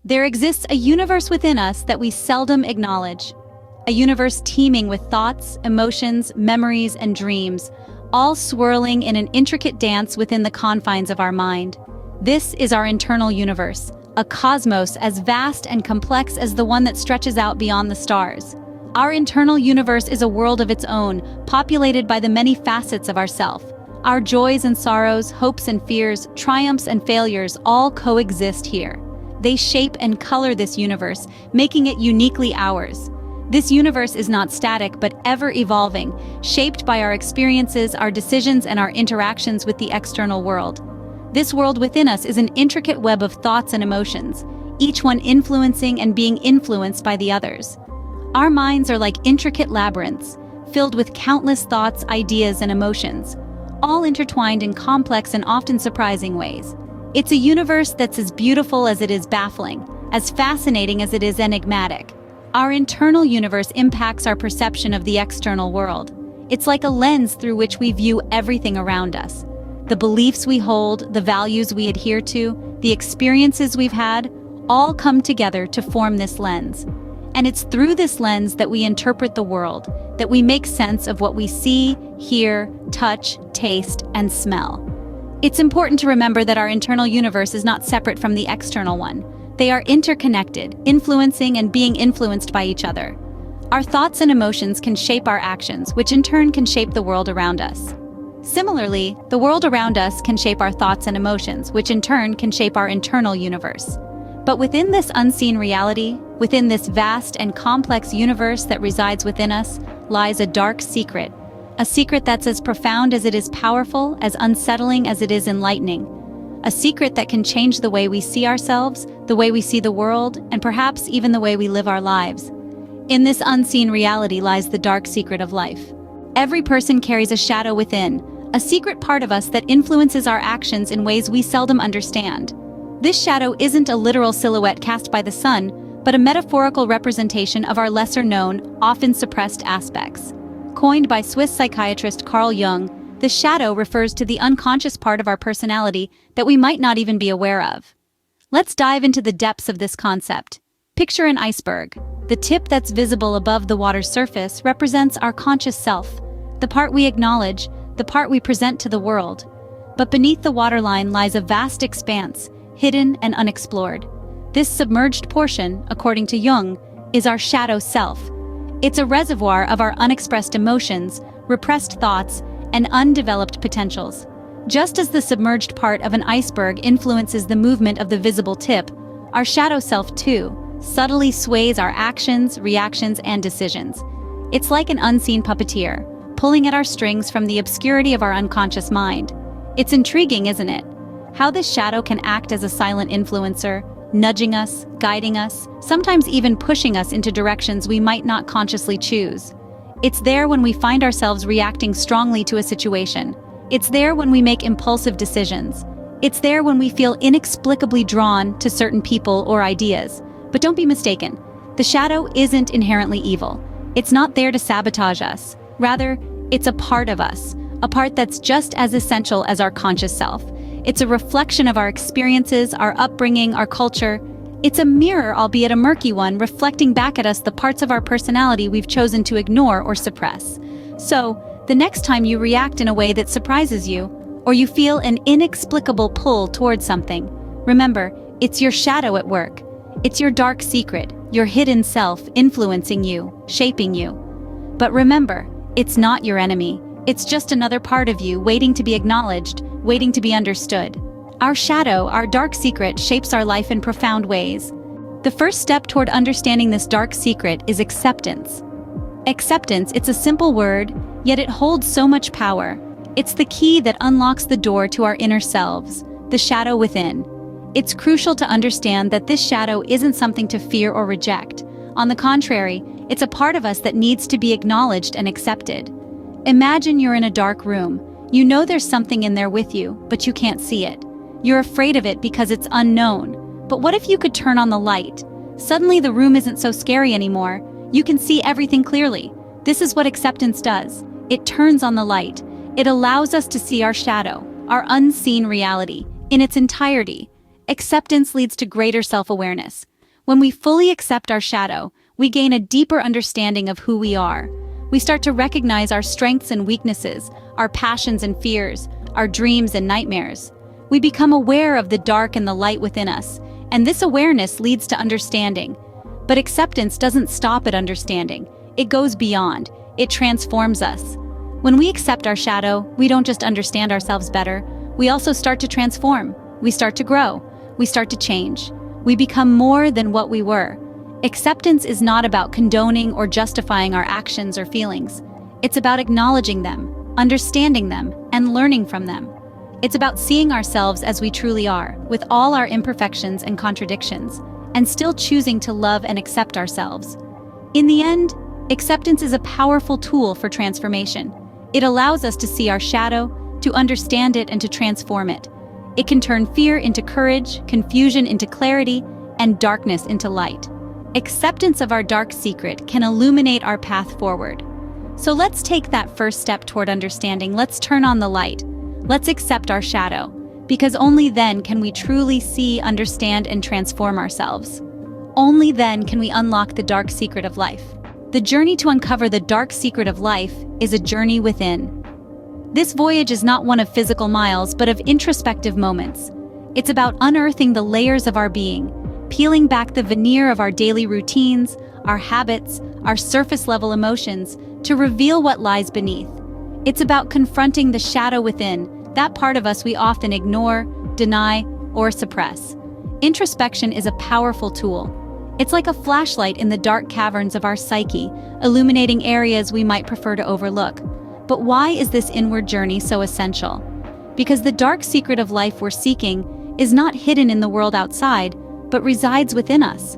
There exists a universe within us that we seldom acknowledge. A universe teeming with thoughts, emotions, memories, and dreams, all swirling in an intricate dance within the confines of our mind. This is our internal universe, a cosmos as vast and complex as the one that stretches out beyond the stars. Our internal universe is a world of its own, populated by the many facets of ourself. Our joys and sorrows, hopes and fears, triumphs and failures all coexist here. They shape and color this universe, making it uniquely ours. This universe is not static but ever-evolving, shaped by our experiences, our decisions, and our interactions with the external world. This world within us is an intricate web of thoughts and emotions, each one influencing and being influenced by the others. Our minds are like intricate labyrinths, filled with countless thoughts, ideas, and emotions, all intertwined in complex and often surprising ways. It's a universe that's as beautiful as it is baffling, as fascinating as it is enigmatic. Our internal universe impacts our perception of the external world. It's like a lens through which we view everything around us. The beliefs we hold, the values we adhere to, the experiences we've had, all come together to form this lens. And it's through this lens that we interpret the world, that we make sense of what we see, hear, touch, taste, and smell. It's important to remember that our internal universe is not separate from the external one. They are interconnected, influencing and being influenced by each other. Our thoughts and emotions can shape our actions, which in turn can shape the world around us. Similarly, the world around us can shape our thoughts and emotions, which in turn can shape our internal universe. But within this unseen reality, within this vast and complex universe that resides within us, lies a dark secret. A secret that's as profound as it is powerful, as unsettling as it is enlightening. A secret that can change the way we see ourselves, the way we see the world, and perhaps even the way we live our lives. In this unseen reality lies the dark secret of life. Every person carries a shadow within, a secret part of us that influences our actions in ways we seldom understand. This shadow isn't a literal silhouette cast by the sun, but a metaphorical representation of our lesser-known, often suppressed aspects. Coined by Swiss psychiatrist Carl Jung, the shadow refers to the unconscious part of our personality that we might not even be aware of. Let's dive into the depths of this concept. Picture an iceberg. The tip that's visible above the water's surface represents our conscious self, the part we acknowledge, the part we present to the world. But beneath the waterline lies a vast expanse, hidden and unexplored. This submerged portion, according to Jung, is our shadow self. It's a reservoir of our unexpressed emotions, repressed thoughts, and undeveloped potentials. Just as the submerged part of an iceberg influences the movement of the visible tip, our shadow self too subtly sways our actions, reactions, and decisions. It's like an unseen puppeteer, pulling at our strings from the obscurity of our unconscious mind. It's intriguing, isn't it? How this shadow can act as a silent influencer, nudging us, guiding us, sometimes even pushing us into directions we might not consciously choose. It's there when we find ourselves reacting strongly to a situation. It's there when we make impulsive decisions. It's there when we feel inexplicably drawn to certain people or ideas. But don't be mistaken, the shadow isn't inherently evil. It's not there to sabotage us. Rather, it's a part of us, a part that's just as essential as our conscious self. It's a reflection of our experiences, our upbringing, our culture. It's a mirror, albeit a murky one, reflecting back at us the parts of our personality we've chosen to ignore or suppress. So, the next time you react in a way that surprises you, or you feel an inexplicable pull towards something, remember, it's your shadow at work. It's your dark secret, your hidden self influencing you, shaping you. But remember, it's not your enemy. It's just another part of you waiting to be acknowledged, waiting to be understood. Our shadow, our dark secret, shapes our life in profound ways. The first step toward understanding this dark secret is acceptance. Acceptance, it's a simple word, yet it holds so much power. It's the key that unlocks the door to our inner selves, the shadow within. It's crucial to understand that this shadow isn't something to fear or reject. On the contrary, it's a part of us that needs to be acknowledged and accepted. Imagine you're in a dark room. You know there's something in there with you, but you can't see it. You're afraid of it because it's unknown. But what if you could turn on the light? Suddenly the room isn't so scary anymore. You can see everything clearly. This is what acceptance does. It turns on the light. It allows us to see our shadow, our unseen reality, in its entirety. Acceptance leads to greater self-awareness. When we fully accept our shadow, we gain a deeper understanding of who we are. We start to recognize our strengths and weaknesses, our passions and fears, our dreams and nightmares. We become aware of the dark and the light within us, and this awareness leads to understanding. But acceptance doesn't stop at understanding. It goes beyond. It transforms us. When we accept our shadow, we don't just understand ourselves better, we also start to transform. We start to grow. We start to change. We become more than what we were. Acceptance is not about condoning or justifying our actions or feelings. It's about acknowledging them, understanding them, and learning from them. It's about seeing ourselves as we truly are, with all our imperfections and contradictions, and still choosing to love and accept ourselves. In the end, acceptance is a powerful tool for transformation. It allows us to see our shadow, to understand it, and to transform it. It can turn fear into courage, confusion into clarity, and darkness into light. Acceptance of our dark secret can illuminate our path forward. So let's take that first step toward understanding. Let's turn on the light. Let's accept our shadow, because only then can we truly see, understand, and transform ourselves. Only then can we unlock the dark secret of life. The journey to uncover the dark secret of life is a journey within. This voyage is not one of physical miles, but of introspective moments. It's about unearthing the layers of our being, peeling back the veneer of our daily routines, our habits, our surface-level emotions, to reveal what lies beneath. It's about confronting the shadow within, that part of us we often ignore, deny, or suppress. Introspection is a powerful tool. It's like a flashlight in the dark caverns of our psyche, illuminating areas we might prefer to overlook. But why is this inward journey so essential? Because the dark secret of life we're seeking is not hidden in the world outside, but resides within us.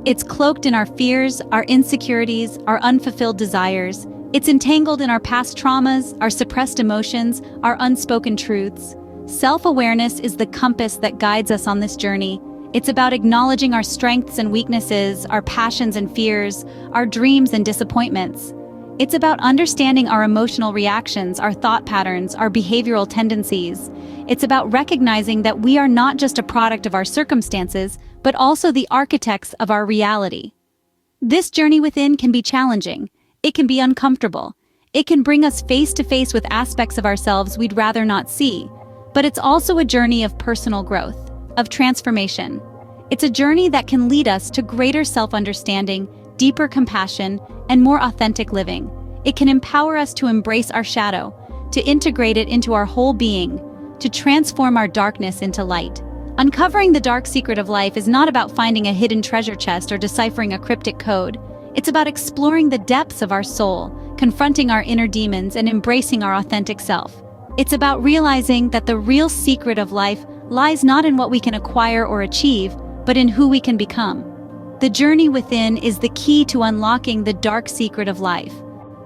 It's cloaked in our fears, our insecurities, our unfulfilled desires. It's entangled in our past traumas, our suppressed emotions, our unspoken truths. Self-awareness is the compass that guides us on this journey. It's about acknowledging our strengths and weaknesses, our passions and fears, our dreams and disappointments. It's about understanding our emotional reactions, our thought patterns, our behavioral tendencies. It's about recognizing that we are not just a product of our circumstances, but also the architects of our reality. This journey within can be challenging. It can be uncomfortable. It can bring us face to face with aspects of ourselves we'd rather not see. But it's also a journey of personal growth, of transformation. It's a journey that can lead us to greater self-understanding, deeper compassion, and more authentic living. It can empower us to embrace our shadow, to integrate it into our whole being, to transform our darkness into light. Uncovering the dark secret of life is not about finding a hidden treasure chest or deciphering a cryptic code. It's about exploring the depths of our soul, confronting our inner demons, and embracing our authentic self. It's about realizing that the real secret of life lies not in what we can acquire or achieve, but in who we can become. The journey within is the key to unlocking the dark secret of life.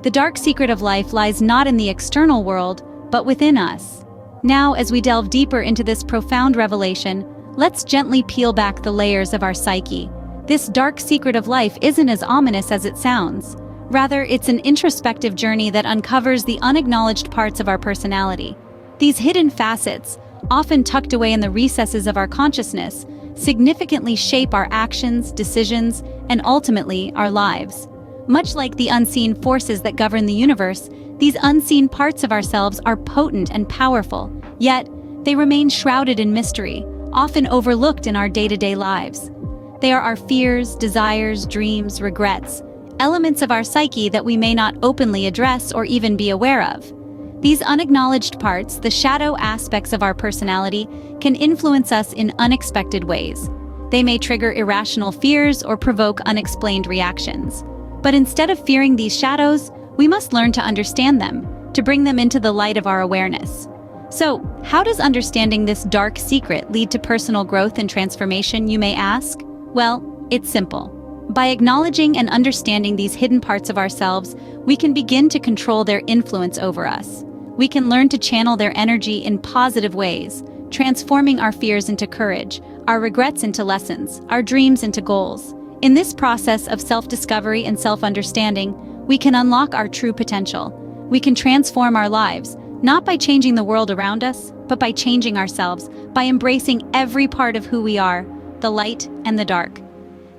The dark secret of life lies not in the external world, but within us. Now, as we delve deeper into this profound revelation, let's gently peel back the layers of our psyche. This dark secret of life isn't as ominous as it sounds. Rather, it's an introspective journey that uncovers the unacknowledged parts of our personality. These hidden facets, often tucked away in the recesses of our consciousness, significantly shape our actions, decisions, and ultimately our lives. Much like the unseen forces that govern the universe, these unseen parts of ourselves are potent and powerful, yet they remain shrouded in mystery, often overlooked in our day-to-day lives. They are our fears, desires, dreams, regrets, elements of our psyche that we may not openly address or even be aware of. These unacknowledged parts, the shadow aspects of our personality, can influence us in unexpected ways. They may trigger irrational fears or provoke unexplained reactions. But instead of fearing these shadows, we must learn to understand them, to bring them into the light of our awareness. So, how does understanding this dark secret lead to personal growth and transformation, you may ask? Well, it's simple. By acknowledging and understanding these hidden parts of ourselves, we can begin to control their influence over us. We can learn to channel their energy in positive ways, transforming our fears into courage, our regrets into lessons, our dreams into goals. In this process of self-discovery and self-understanding, we can unlock our true potential. We can transform our lives, not by changing the world around us, but by changing ourselves, by embracing every part of who we are, the light and the dark.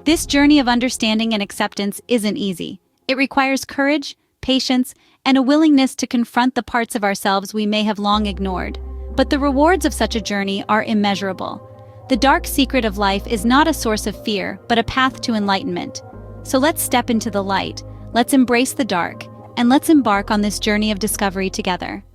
This journey of understanding and acceptance isn't easy. It requires courage, patience, and a willingness to confront the parts of ourselves we may have long ignored. But the rewards of such a journey are immeasurable. The dark secret of life is not a source of fear, but a path to enlightenment. So let's step into the light, let's embrace the dark, and let's embark on this journey of discovery together.